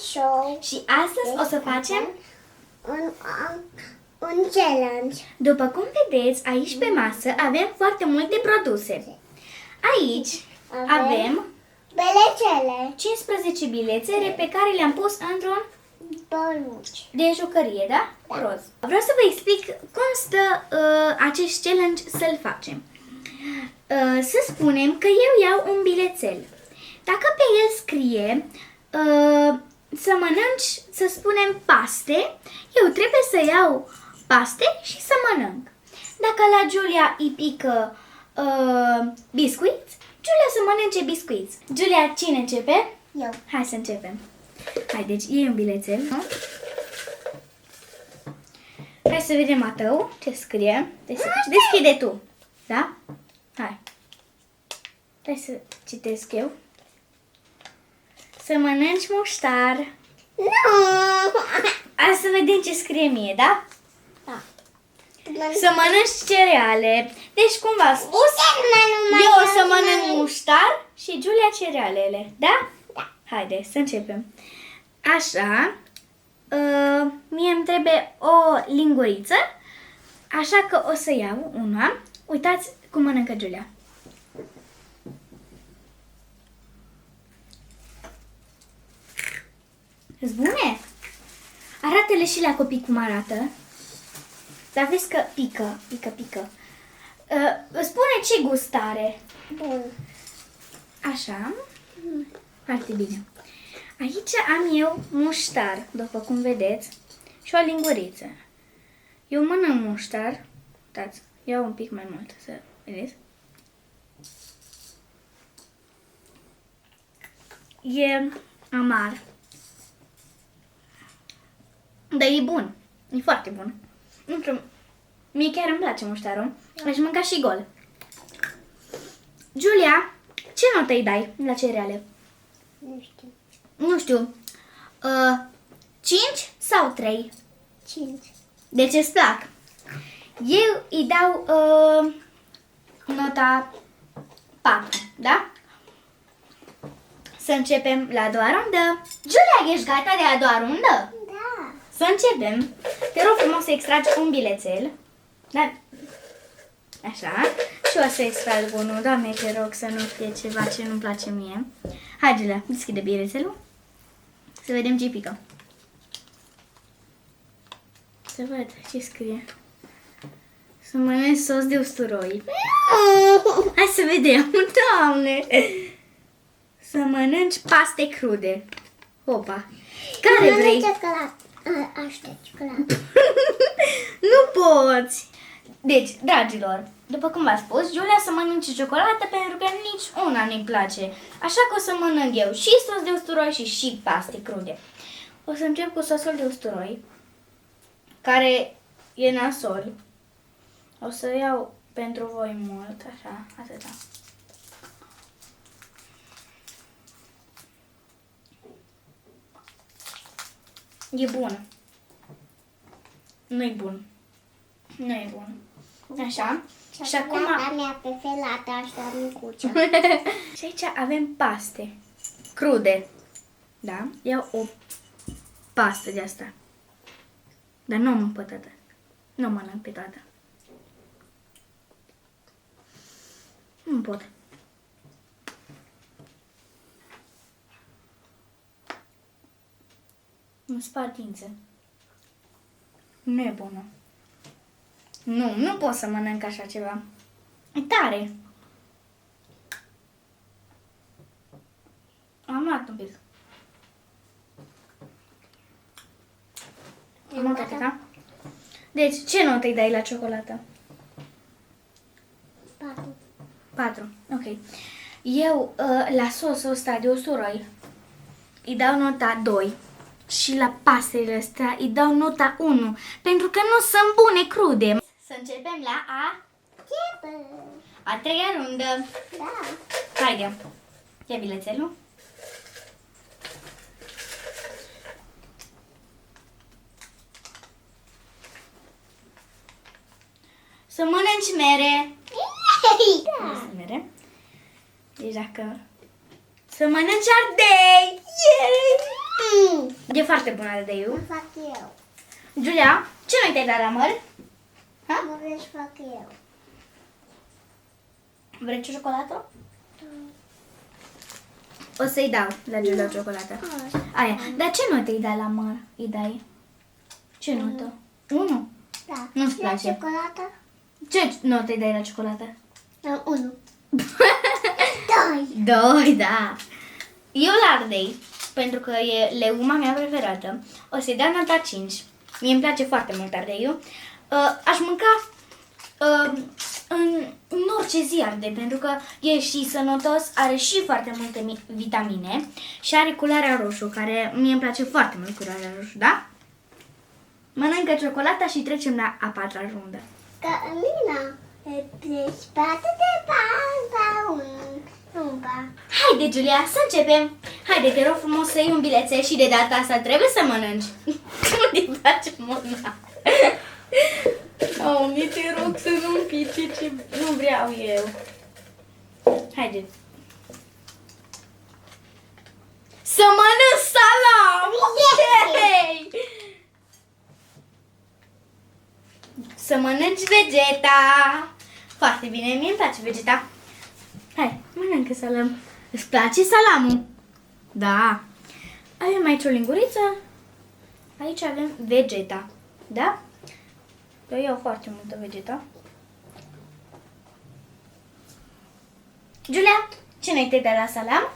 show. Și astăzi o să facem un challenge. După cum vedeți, aici pe masă avem foarte multe produse. Aici avem Belecele. 15 bilețele pe care le-am pus într-un Bănuci. de jucărie, da? Roz. Vreau să vă explic cum stă acest challenge să-l facem. Să spunem că eu iau un bilețel. Dacă pe el scrie să mănânci, să spunem, paste, eu trebuie să iau paste și să mănânc. Dacă la Giulia îi pică biscuiți, Giulia să mănânce biscuiți. Giulia, cine începe? Eu. Hai să începem. Hai, deci iei un bilețel, nu? Hai să vedem a tău ce scrie. Deschide tu. Da? Hai. Hai să citesc eu. Să mănânci muștar. Nu! Hai să vedem ce scrie mie, da? Da. Să mănânci cereale. Deci, cum v-am spus, eu o să mănânc muștar și Giulia cerealele. Da? Da. Haide, să începem. Așa. Mie îmi trebuie o linguriță. Așa că o să iau una. Uitați cum mănâncă Giulia. Îți bune? Arată-le și la copii cum arată. Dar vezi că pică. Spune ce gust are. Bun. Așa. Foarte bine. Aici am eu muștar, după cum vedeți, și o linguriță. Eu mănânc muștar. Uitați, iau un pic mai mult, să vedeți. E amar. Dar e bun. E foarte bun. Nu știu, mie chiar îmi place muștarul. Aș mânca și gol. Giulia, ce notă îi dai la cereale? Nu știu. Nu știu. 5 sau 3? 5. Deci îți plac. Eu îi dau nota 4, da? Să începem la a doua rundă. Giulia, ești gata de a doua rundă? Da. Să începem. Te rog frumos să extragi un bilețel. Da? Așa. Și o să extrag unul. Doamne, te rog să nu fie ceva ce nu-mi place mie. Hai, Giulia, deschide bilețelul. Să vedem ce pică. Să văd ce scrie. Să mănânci sos de usturoi. Hai să vedem. Doamne! Să mănânci paste crude. Opa. Care vrei? Ciocolată. Aștept ciocolată. Nu poți! Deci, dragilor, după cum v-am spus, Giulia să mănânce ciocolată pentru că nici una nu-i place. Așa că o să mănânc eu și sos de usturoi și paste crude. O să încep cu sosul de usturoi, care e nasol. O să iau pentru voi mult, așa, atâta. E bun. Nu-i bun. Nu e bun. Așa. Și acum... Ciocolata mea preferată, așa micuță. Și aici avem paste crude. Da? Iau o pastă de asta. Dar nu mănânc pe toată. Nu mănânc pe toată. Nu pot. Îmi spart dințe. Nu e bună. Nu pot să mănânc așa ceva. E tare. Am luat un pic. Am luat atâta. Deci, ce notă îi dai la ciocolată? 4. 4. Ok. Eu, la sosul ăsta de usturoi, îi dau nota 2. Și la pastele astea îi dau nota 1. Pentru că nu sunt bune crude. Să începem la a treia rundă. Da. Haide. Ia bilețelul. Să mănânci mere. Da. Mere. Deci dacă... Să mănânci ardei. Yay! E foarte bună ardeiul. Îmi fac eu. Giulia, ce noi te-ai dat la măr? Ha? Mă vrei să fac eu. Vrei ciocolată? O să-i dau la Giulia o ciocolată. Aia. Dar ce notă îi dai la măr? Îi dai? Ce notă? 1. Da. Nu-ți La place? ciocolată? Ce notă îi dai la ciocolată? 1. 2. 2, da. Eu la ardei, pentru că e leguma mea preferată, o să-i dau nota 5. Mie îmi place foarte mult ardeiul. Aș mânca în orice zi ardei, pentru că e și sănătos, are și foarte multe vitamine și are culoarea roșu, care mie îmi place foarte mult culoarea roșu, da? Mănâncă ciocolata și trecem la a patra rundă. Carina, e spate de pa. Haide, Giulia, să începem. Haide, te rog frumos să iei un bilețel și de data asta trebuie să mănânci. Cum te face mâna? Oh, mi te rog să nu-mi pice ce nu vreau eu. Haide. Să mănânc salam! Yay! Să mănânci vegeta. Foarte bine, mie îmi place vegeta. Hai, mănâncă salam. Îți place salamul? Da. Avem aici o linguriță. Aici avem vegeta. Da? Eu iau foarte multă vegeta. Giulia, ce ne-ai dat la salam?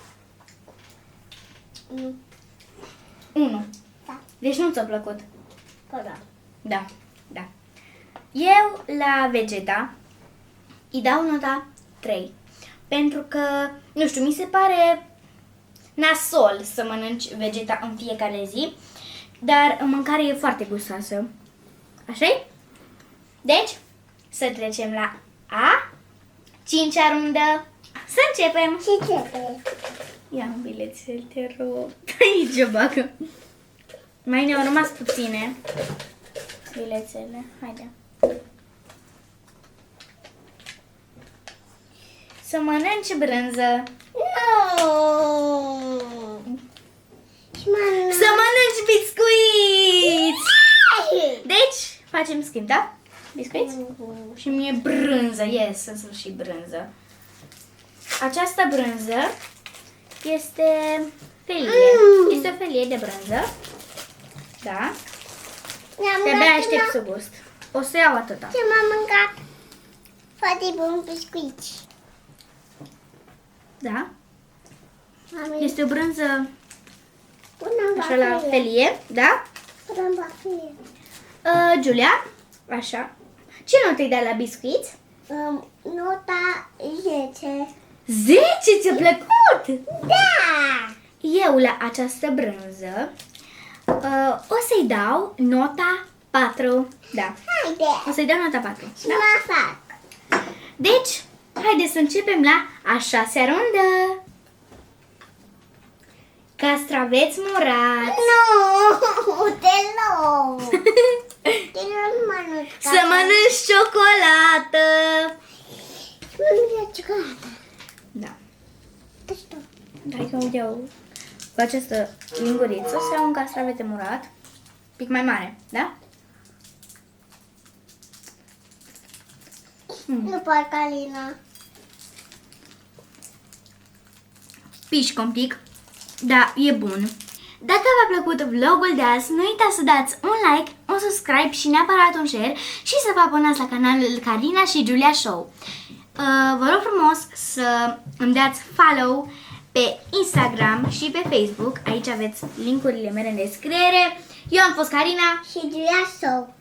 1. Da. Deci nu ți-a plăcut? Da. Da, da. Eu la vegeta îi dau nota 3. Pentru că, nu știu, mi se pare nasol să mănânci vegeta în fiecare zi, dar mâncarea e foarte gustoasă. Așa-i? Deci, să trecem la a 5-a rundă. Să începem! Și ce vrei? Ia un bilețel, te rog. Aici o bagă. Mai ne-au rămas puține bilețele. Haide. Să mănânci brânză. No! Și Să mănânci biscuiți! Deci, facem schimb, da? Biscuiți? Și mie brânză, yes, în sfârșit brânză. Această brânză este felie. Este o felie de brânză. Da? De-abia aștept să gust. O să iau atâta. Ce m-am mâncat? Foarte bun biscuiți. Da? Este o brânză Până așa la felie, da? Până felie. Giulia, așa. Ce notă îi dai la biscuiți? Nota 10. 10, ți-a plăcut? Da! Eu la această brânză o să-i dau nota 4. Da. Haide! O să-i dau nota 4. Și mă fac. Deci, haideți să începem la a 6-a rundă. Castraveți murați. Nu, deloc. Deloc nu mănânc. Să mănânci ciocolată. Mănânc ciocolată. Da. Deci tu. Hai că iau cu această linguriță să iau un castravete murat. Pic mai mare, da? Nu pot, Alina. Pișcă un pic, da, e bun. Dacă v-a plăcut vlogul de azi, nu uitați să dați un like, un subscribe și neapărat un share și să vă abonați la canalul Carina și Giulia Show. Vă rog frumos să îmi dați follow pe Instagram și pe Facebook. Aici aveți linkurile mele în descriere. Eu am fost Carina Și Giulia Show.